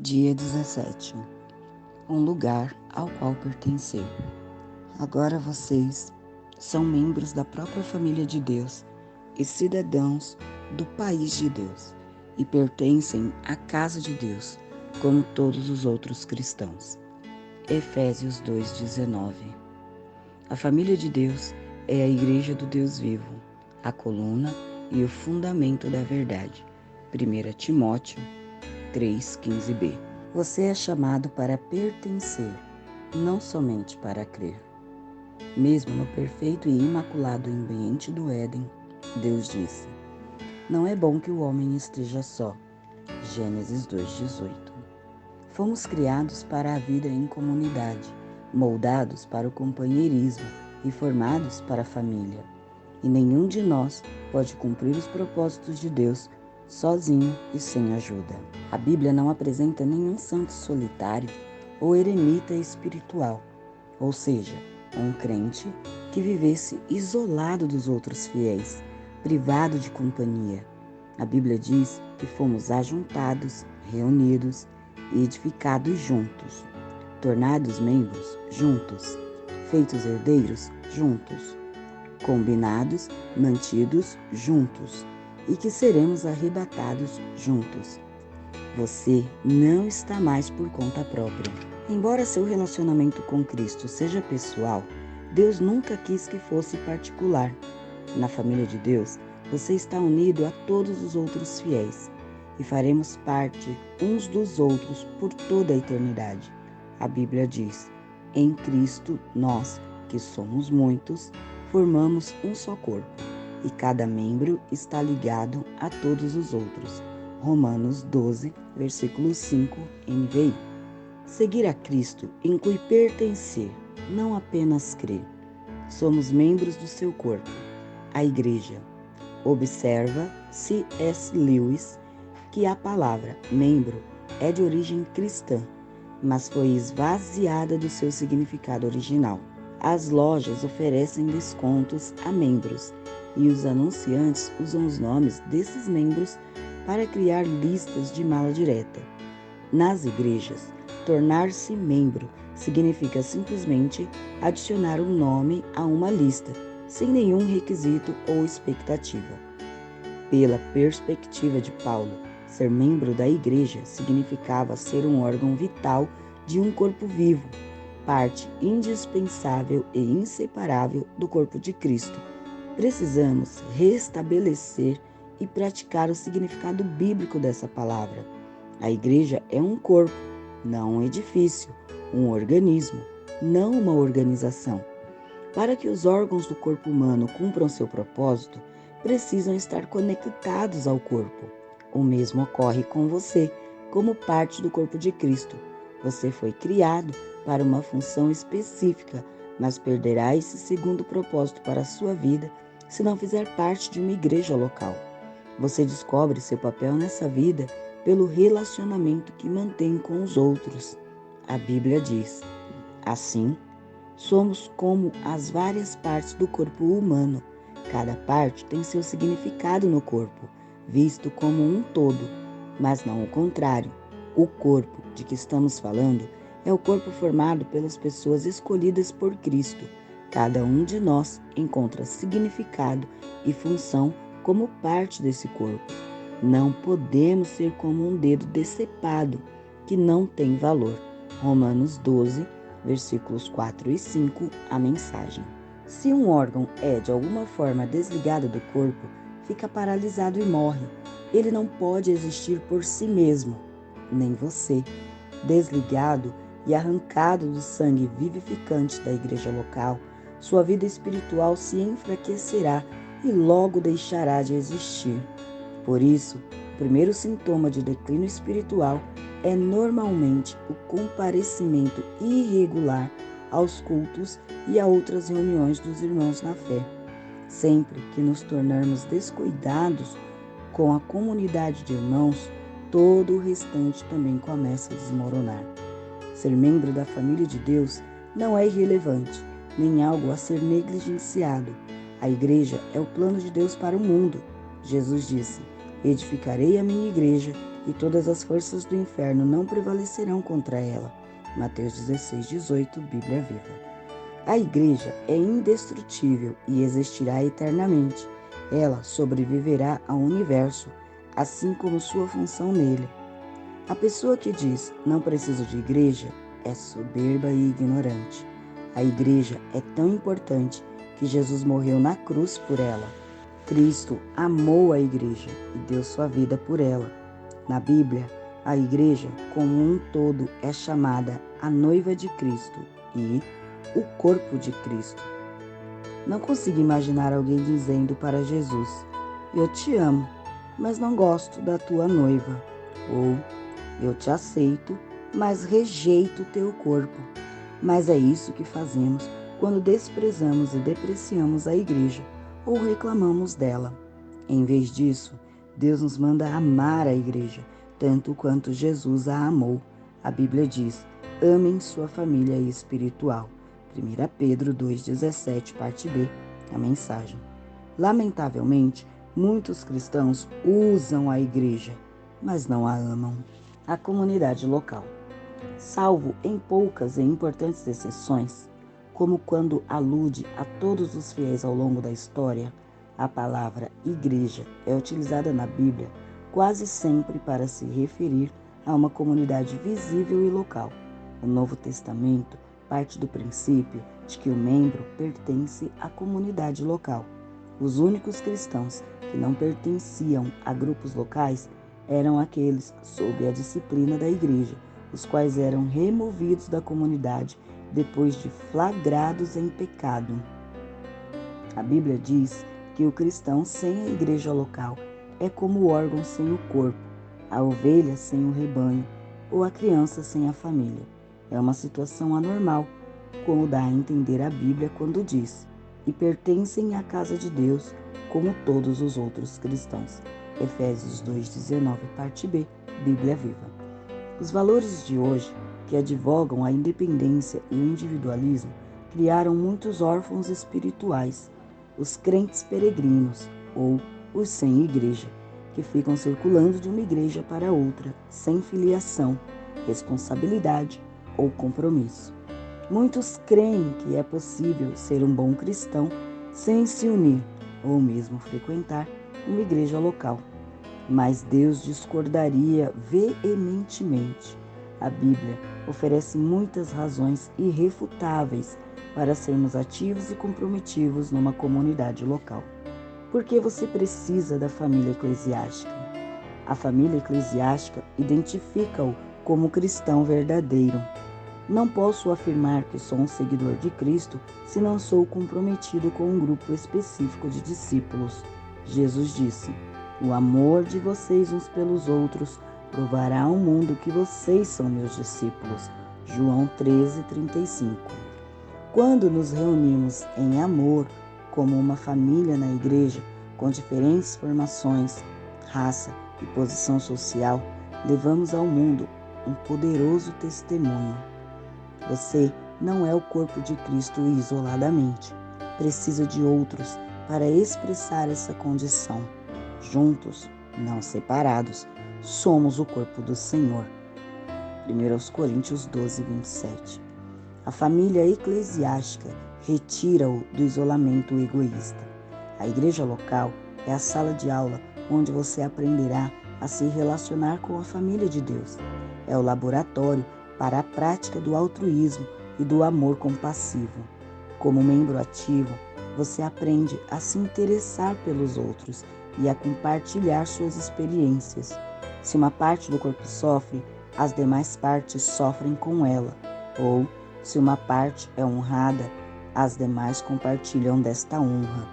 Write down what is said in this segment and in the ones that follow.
Dia 17. Um lugar ao qual pertencer. Agora vocês são membros da própria família de Deus e cidadãos do país de Deus e pertencem à casa de Deus, como todos os outros cristãos. Efésios 2:19. A família de Deus é a igreja do Deus vivo, a coluna e o fundamento da verdade. 1 Timóteo 3:15b. Você é chamado para pertencer, não somente para crer. Mesmo no perfeito e imaculado ambiente do Éden, Deus disse: não é bom que o homem esteja só. Gênesis 2:18. Fomos criados para a vida em comunidade, moldados para o companheirismo e formados para a família. E nenhum de nós pode cumprir os propósitos de Deus sozinho e sem ajuda. A Bíblia não apresenta nenhum santo solitário ou eremita espiritual, ou seja, um crente que vivesse isolado dos outros fiéis, privado de companhia. A Bíblia diz que fomos ajuntados, reunidos e edificados juntos, tornados membros juntos, feitos herdeiros juntos, combinados, mantidos juntos, e que seremos arrebatados juntos. Você não está mais por conta própria. Embora seu relacionamento com Cristo seja pessoal, Deus nunca quis que fosse particular. Na família de Deus, você está unido a todos os outros fiéis e faremos parte uns dos outros por toda a eternidade. A Bíblia diz: em Cristo, nós, que somos muitos, formamos um só corpo, e cada membro está ligado a todos os outros. Romanos 12, versículo 5, NVI. Seguir a Cristo inclui pertencer, não apenas crer. Somos membros do seu corpo, a Igreja. Observa C.S. Lewis que a palavra membro é de origem cristã, mas foi esvaziada do seu significado original. As lojas oferecem descontos a membros e os anunciantes usam os nomes desses membros para criar listas de mala direta. Nas igrejas, tornar-se membro significa simplesmente adicionar um nome a uma lista, sem nenhum requisito ou expectativa. Pela perspectiva de Paulo, ser membro da igreja significava ser um órgão vital de um corpo vivo, parte indispensável e inseparável do corpo de Cristo. Precisamos restabelecer e praticar o significado bíblico dessa palavra. A igreja é um corpo, não um edifício, um organismo, não uma organização. Para que os órgãos do corpo humano cumpram seu propósito, precisam estar conectados ao corpo. O mesmo ocorre com você, como parte do corpo de Cristo. Você foi criado para uma função específica, mas perderá esse segundo propósito para a sua vida se não fizer parte de uma igreja local. Você descobre seu papel nessa vida pelo relacionamento que mantém com os outros. A Bíblia diz: assim, somos como as várias partes do corpo humano. Cada parte tem seu significado no corpo, visto como um todo, mas não o contrário. O corpo de que estamos falando é o corpo formado pelas pessoas escolhidas por Cristo. Cada um de nós encontra significado e função como parte desse corpo. Não podemos ser como um dedo decepado, que não tem valor. Romanos 12, versículos 4 e 5, a mensagem. Se um órgão é de alguma forma desligado do corpo, fica paralisado e morre. Ele não pode existir por si mesmo, nem você. Desligado e arrancado do sangue vivificante da igreja local, sua vida espiritual se enfraquecerá e logo deixará de existir. Por isso, o primeiro sintoma de declínio espiritual é normalmente o comparecimento irregular aos cultos e a outras reuniões dos irmãos na fé. Sempre que nos tornarmos descuidados com a comunidade de irmãos, todo o restante também começa a desmoronar. Ser membro da família de Deus não é irrelevante, nem algo a ser negligenciado. A igreja é o plano de Deus para o mundo. Jesus disse: edificarei a minha igreja e todas as forças do inferno não prevalecerão contra ela. Mateus 16:18, Bíblia Viva. A igreja é indestrutível e existirá eternamente. Ela sobreviverá ao universo, assim como sua função nele. A pessoa que diz não preciso de igreja é soberba e ignorante. A igreja é tão importante que Jesus morreu na cruz por ela. Cristo amou a igreja e deu sua vida por ela. Na Bíblia, a igreja como um todo é chamada a noiva de Cristo e o corpo de Cristo. Não consigo imaginar alguém dizendo para Jesus: eu te amo, mas não gosto da tua noiva. Ou eu te aceito, mas rejeito o teu corpo. Mas é isso que fazemos quando desprezamos e depreciamos a igreja ou reclamamos dela. Em vez disso, Deus nos manda amar a igreja, tanto quanto Jesus a amou. A Bíblia diz: amem sua família espiritual. 1 Pedro 2,17, parte B, a mensagem. Lamentavelmente, muitos cristãos usam a igreja, mas não a amam. A comunidade local. Salvo em poucas e importantes exceções, como quando alude a todos os fiéis ao longo da história, a palavra igreja é utilizada na Bíblia quase sempre para se referir a uma comunidade visível e local. O Novo Testamento parte do princípio de que o membro pertence à comunidade local. Os únicos cristãos que não pertenciam a grupos locais eram aqueles sob a disciplina da igreja, os quais eram removidos da comunidade depois de flagrados em pecado. A Bíblia diz que o cristão sem a igreja local é como o órgão sem o corpo, a ovelha sem o rebanho ou a criança sem a família. É uma situação anormal, como dá a entender a Bíblia quando diz: e pertencem à casa de Deus como todos os outros cristãos. Efésios 2,19, parte B, Bíblia Viva. Os valores de hoje, que advogam a independência e o individualismo, criaram muitos órfãos espirituais, os crentes peregrinos, ou os sem igreja, que ficam circulando de uma igreja para outra, sem filiação, responsabilidade ou compromisso. Muitos creem que é possível ser um bom cristão sem se unir, ou mesmo frequentar uma igreja local. Mas Deus discordaria veementemente. A Bíblia oferece muitas razões irrefutáveis para sermos ativos e comprometidos numa comunidade local. Por que você precisa da família eclesiástica? A família eclesiástica identifica-o como cristão verdadeiro. Não posso afirmar que sou um seguidor de Cristo se não sou comprometido com um grupo específico de discípulos. Jesus disse: o amor de vocês uns pelos outros provará ao mundo que vocês são meus discípulos. João 13:35. Quando nos reunimos em amor, como uma família na igreja, com diferentes formações, raça e posição social, levamos ao mundo um poderoso testemunho. Você não é o corpo de Cristo isoladamente. Precisa de outros para expressar essa condição. Juntos, não separados, somos o corpo do Senhor. 1 Coríntios 12:27. A família eclesiástica retira-o do isolamento egoísta. A igreja local é a sala de aula onde você aprenderá a se relacionar com a família de Deus. É o laboratório para a prática do altruísmo e do amor compassivo. Como membro ativo, você aprende a se interessar pelos outros e a compartilhar suas experiências. Se uma parte do corpo sofre, as demais partes sofrem com ela. Ou, se uma parte é honrada, as demais compartilham desta honra.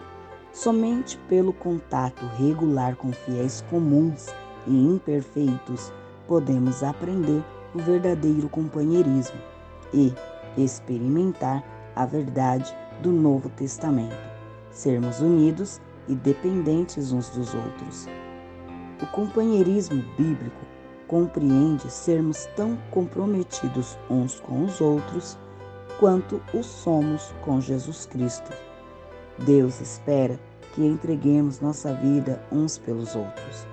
Somente pelo contato regular com fiéis comuns e imperfeitos podemos aprender o verdadeiro companheirismo e experimentar a verdade do Novo Testamento. Sermos unidos e dependentes uns dos outros. O companheirismo bíblico compreende sermos tão comprometidos uns com os outros quanto o somos com Jesus Cristo. Deus espera que entreguemos nossa vida uns pelos outros.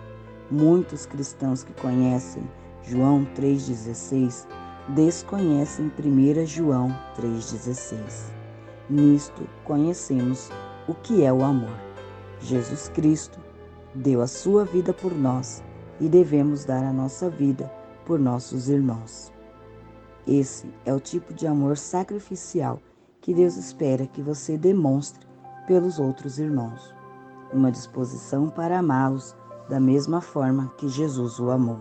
Muitos cristãos que conhecem João 3,16 desconhecem 1 João 3,16. Nisto conhecemos o que é o amor. Jesus Cristo deu a sua vida por nós e devemos dar a nossa vida por nossos irmãos. Esse é o tipo de amor sacrificial que Deus espera que você demonstre pelos outros irmãos. Uma disposição para amá-los da mesma forma que Jesus o amou.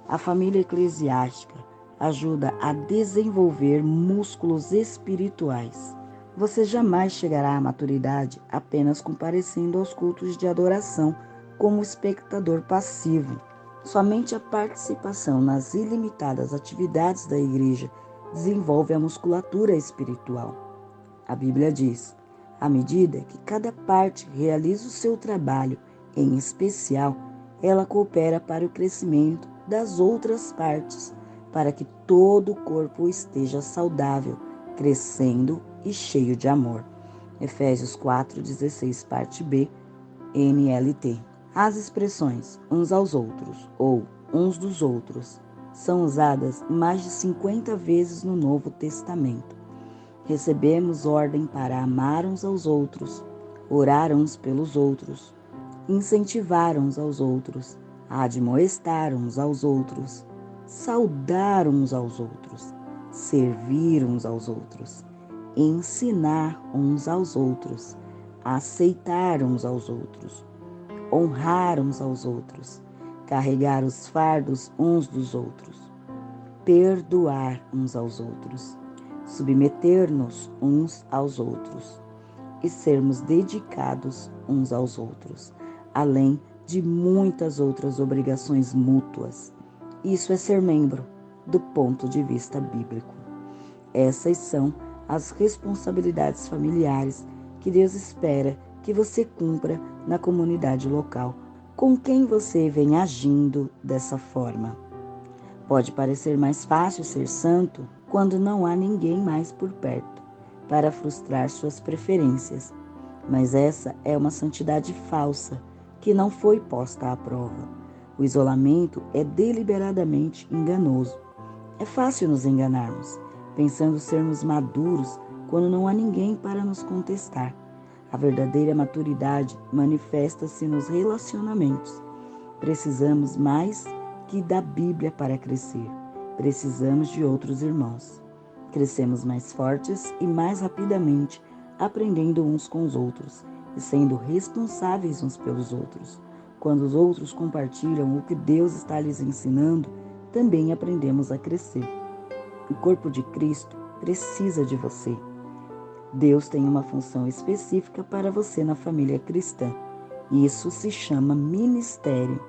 A família eclesiástica ajuda a desenvolver músculos espirituais. Você jamais chegará à maturidade apenas comparecendo aos cultos de adoração como espectador passivo. Somente a participação nas ilimitadas atividades da igreja desenvolve a musculatura espiritual. A Bíblia diz: à medida que cada parte realiza o seu trabalho em especial, ela coopera para o crescimento das outras partes, para que todo o corpo esteja saudável, crescendo e cheio de amor. Efésios 4,16, parte B, NLT. As expressões uns aos outros ou uns dos outros são usadas mais de 50 vezes no Novo Testamento. Recebemos ordem para amar uns aos outros, orar uns pelos outros, incentivar uns aos outros, admoestar uns aos outros, saudar uns aos outros, servir uns aos outros, ensinar uns aos outros, aceitar uns aos outros, honrar uns aos outros, carregar os fardos uns dos outros, perdoar uns aos outros, submeter-nos uns aos outros e sermos dedicados uns aos outros, além de muitas outras obrigações mútuas. Isso é ser membro do ponto de vista bíblico. Essas são as responsabilidades familiares que Deus espera que você cumpra na comunidade local, com quem você vem agindo dessa forma. Pode parecer mais fácil ser santo quando não há ninguém mais por perto para frustrar suas preferências, mas essa é uma santidade falsa que não foi posta à prova. O isolamento é deliberadamente enganoso. É fácil nos enganarmos, pensando sermos maduros quando não há ninguém para nos contestar. A verdadeira maturidade manifesta-se nos relacionamentos. Precisamos mais que da Bíblia para crescer. Precisamos de outros irmãos. Crescemos mais fortes e mais rapidamente, aprendendo uns com os outros e sendo responsáveis uns pelos outros. Quando os outros compartilham o que Deus está lhes ensinando, também aprendemos a crescer. O corpo de Cristo precisa de você. Deus tem uma função específica para você na família cristã. Isso se chama ministério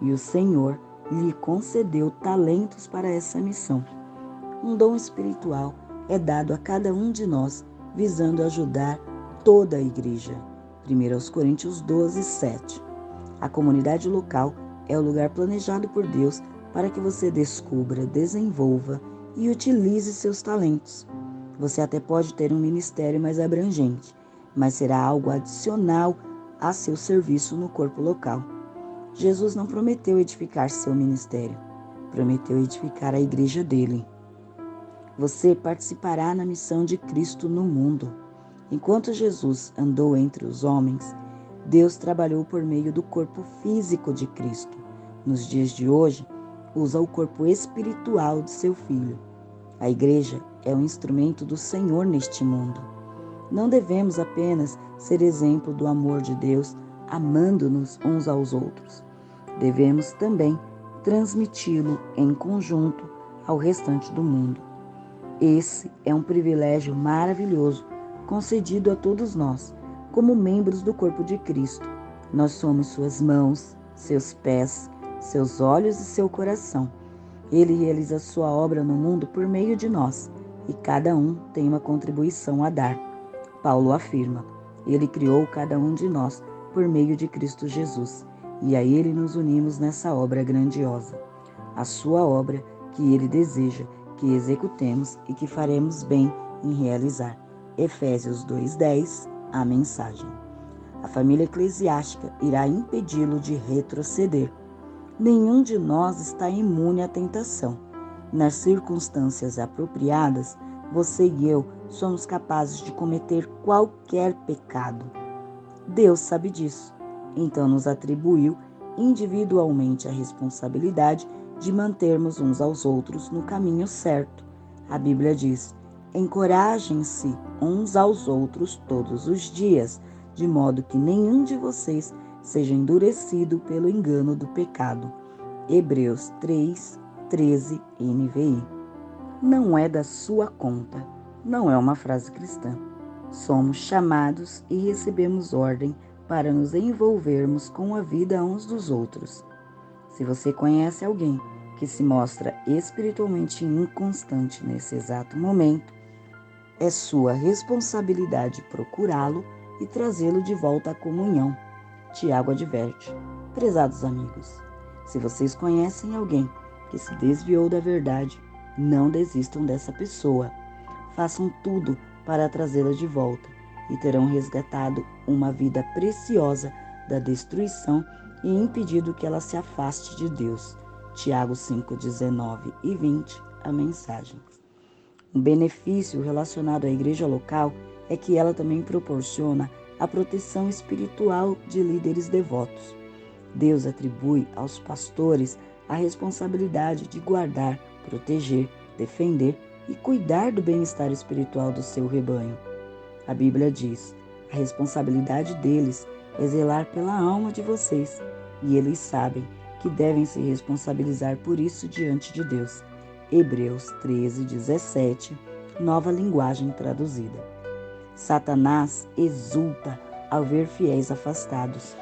e o Senhor lhe concedeu talentos para essa missão. Um dom espiritual é dado a cada um de nós, visando ajudar toda a igreja. 1 Coríntios 12, 7. A comunidade local é o lugar planejado por Deus para que você descubra, desenvolva e utilize seus talentos. Você até pode ter um ministério mais abrangente, mas será algo adicional a seu serviço no corpo local. Jesus não prometeu edificar seu ministério, prometeu edificar a igreja dele. Você participará na missão de Cristo no mundo. Enquanto Jesus andou entre os homens, Deus trabalhou por meio do corpo físico de Cristo. Nos dias de hoje, usa o corpo espiritual de seu Filho. A igreja é um instrumento do Senhor neste mundo. Não devemos apenas ser exemplo do amor de Deus, amando-nos uns aos outros. Devemos também transmiti-lo em conjunto ao restante do mundo. Esse é um privilégio maravilhoso concedido a todos nós, como membros do corpo de Cristo. Nós somos suas mãos, seus pés, seus olhos e seu coração. Ele realiza sua obra no mundo por meio de nós, e cada um tem uma contribuição a dar. Paulo afirma: Ele criou cada um de nós por meio de Cristo Jesus, e a Ele nos unimos nessa obra grandiosa. A sua obra que Ele deseja que executemos e que faremos bem em realizar. Efésios 2:10, a mensagem. A família eclesiástica irá impedi-lo de retroceder. Nenhum de nós está imune à tentação. Nas circunstâncias apropriadas, você e eu somos capazes de cometer qualquer pecado. Deus sabe disso, então nos atribuiu individualmente a responsabilidade de mantermos uns aos outros no caminho certo. A Bíblia diz: encorajem-se uns aos outros todos os dias, de modo que nenhum de vocês seja endurecido pelo engano do pecado. Hebreus 3, 13, NVI. Não é da sua conta, não é uma frase cristã. Somos chamados e recebemos ordem para nos envolvermos com a vida uns dos outros. Se você conhece alguém que se mostra espiritualmente inconstante nesse exato momento, é sua responsabilidade procurá-lo e trazê-lo de volta à comunhão. Tiago adverte: prezados amigos, se vocês conhecem alguém que se desviou da verdade, não desistam dessa pessoa. Façam tudo para trazê-la de volta e terão resgatado uma vida preciosa da destruição e impedido que ela se afaste de Deus. Tiago 5, 19 e 20, a mensagem. Um benefício relacionado à igreja local é que ela também proporciona a proteção espiritual de líderes devotos. Deus atribui aos pastores a responsabilidade de guardar, proteger, defender e cuidar do bem-estar espiritual do seu rebanho. A Bíblia diz: a responsabilidade deles é zelar pela alma de vocês, e eles sabem que devem se responsabilizar por isso diante de Deus. Hebreus 13, 17, Nova Linguagem Traduzida. Satanás exulta ao ver fiéis afastados,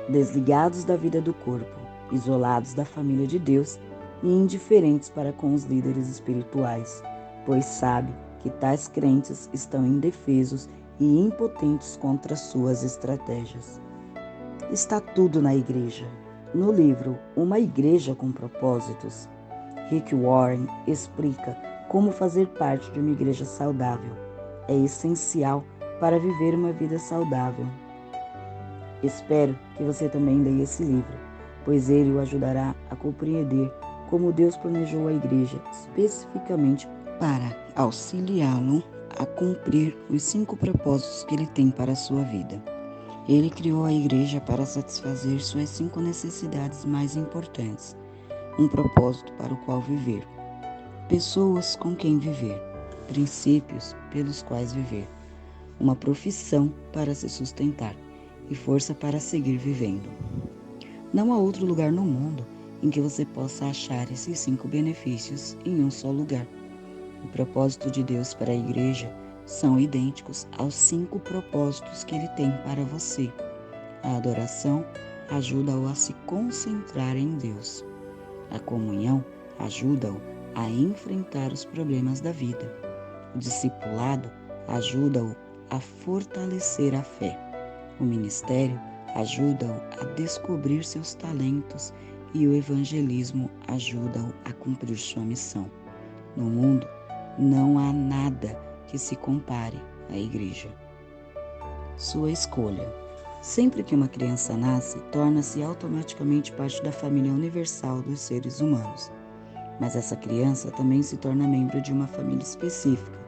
desligados da vida do corpo, isolados da família de Deus e indiferentes para com os líderes espirituais, pois sabe que tais crentes estão indefesos e impotentes contra suas estratégias. Está tudo na igreja. No livro Uma Igreja com Propósitos, Rick Warren explica como fazer parte de uma igreja saudável. É essencial para viver uma vida saudável. Espero que você também leia esse livro, pois ele o ajudará a compreender como Deus planejou a igreja especificamente para auxiliá-lo a cumprir os 5 propósitos que ele tem para a sua vida. Ele criou a igreja para satisfazer suas 5 necessidades mais importantes, um propósito para o qual viver, pessoas com quem viver, princípios pelos quais viver, uma profissão para se sustentar e força para seguir vivendo. Não há outro lugar no mundo em que você possa achar esses 5 benefícios em um só lugar. O propósito de Deus para a igreja são idênticos aos 5 propósitos que Ele tem para você. A adoração ajuda-o a se concentrar em Deus. A comunhão ajuda-o a enfrentar os problemas da vida. O discipulado ajuda-o a fortalecer a fé. O ministério ajuda-o a descobrir seus talentos e o evangelismo ajuda-o a cumprir sua missão. No mundo, não há nada que se compare à igreja. Sua escolha. Sempre que uma criança nasce, torna-se automaticamente parte da família universal dos seres humanos. Mas essa criança também se torna membro de uma família específica,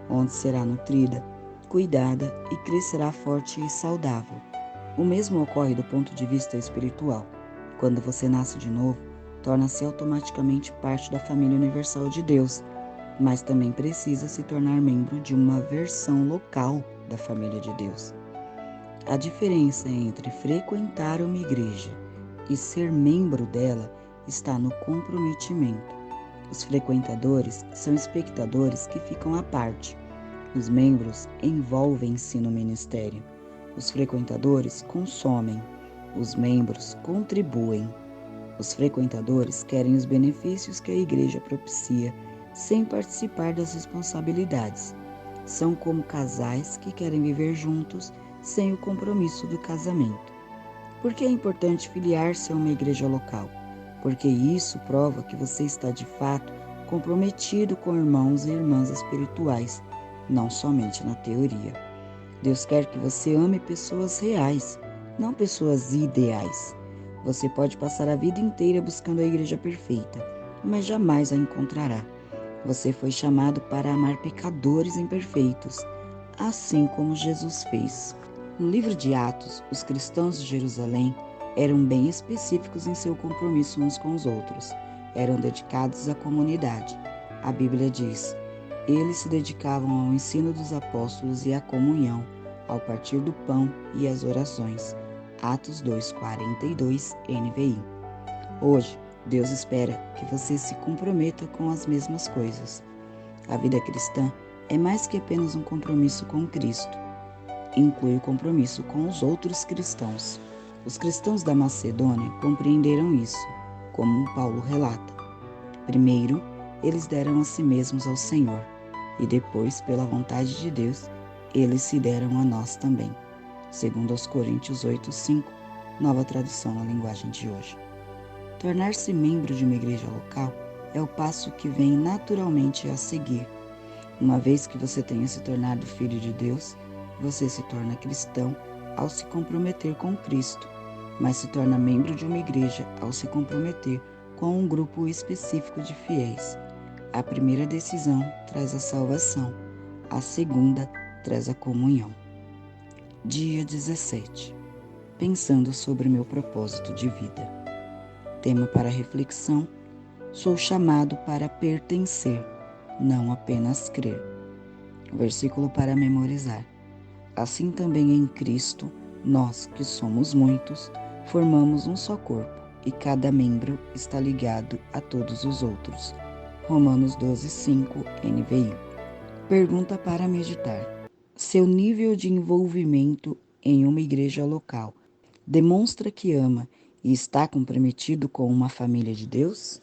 onde será nutrida, cuidada e crescerá forte e saudável. O mesmo ocorre do ponto de vista espiritual. Quando você nasce de novo, torna-se automaticamente parte da família universal de Deus, mas também precisa se tornar membro de uma versão local da família de Deus. A diferença entre frequentar uma igreja e ser membro dela está no comprometimento. Os frequentadores são espectadores que ficam à parte. Os membros envolvem-se no ministério. Os frequentadores consomem. Os membros contribuem. Os frequentadores querem os benefícios que a igreja propicia, sem participar das responsabilidades. São como casais que querem viver juntos, sem o compromisso do casamento. Por que é importante filiar-se a uma igreja local? Porque isso prova que você está de fato comprometido com irmãos e irmãs espirituais, não somente na teoria. Deus quer que você ame pessoas reais, não pessoas ideais. Você pode passar a vida inteira buscando a igreja perfeita, mas jamais a encontrará. Você foi chamado para amar pecadores imperfeitos, assim como Jesus fez. No livro de Atos, os cristãos de Jerusalém eram bem específicos em seu compromisso uns com os outros. Eram dedicados à comunidade. A Bíblia diz: eles se dedicavam ao ensino dos apóstolos e à comunhão, ao partir do pão e às orações. Atos 2:42 NVI. Hoje, Deus espera que você se comprometa com as mesmas coisas. A vida cristã é mais que apenas um compromisso com Cristo. Inclui o compromisso com os outros cristãos. Os cristãos da Macedônia compreenderam isso, como Paulo relata. Primeiro, eles deram a si mesmos ao Senhor, e depois, pela vontade de Deus, eles se deram a nós também. Segundo aos Coríntios 8:5, nova tradução na linguagem de hoje. Tornar-se membro de uma igreja local é o passo que vem naturalmente a seguir. Uma vez que você tenha se tornado filho de Deus, você se torna cristão ao se comprometer com Cristo, mas se torna membro de uma igreja ao se comprometer com um grupo específico de fiéis. A primeira decisão traz a salvação, a segunda traz a comunhão. Dia 17. Pensando sobre meu propósito de vida. Tema para reflexão: sou chamado para pertencer, não apenas crer. Versículo para memorizar. Assim também em Cristo, nós, que somos muitos, formamos um só corpo, e cada membro está ligado a todos os outros. Romanos 12:5 NVI. Pergunta para meditar. Seu nível de envolvimento em uma igreja local demonstra que ama e está comprometido com uma família de Deus?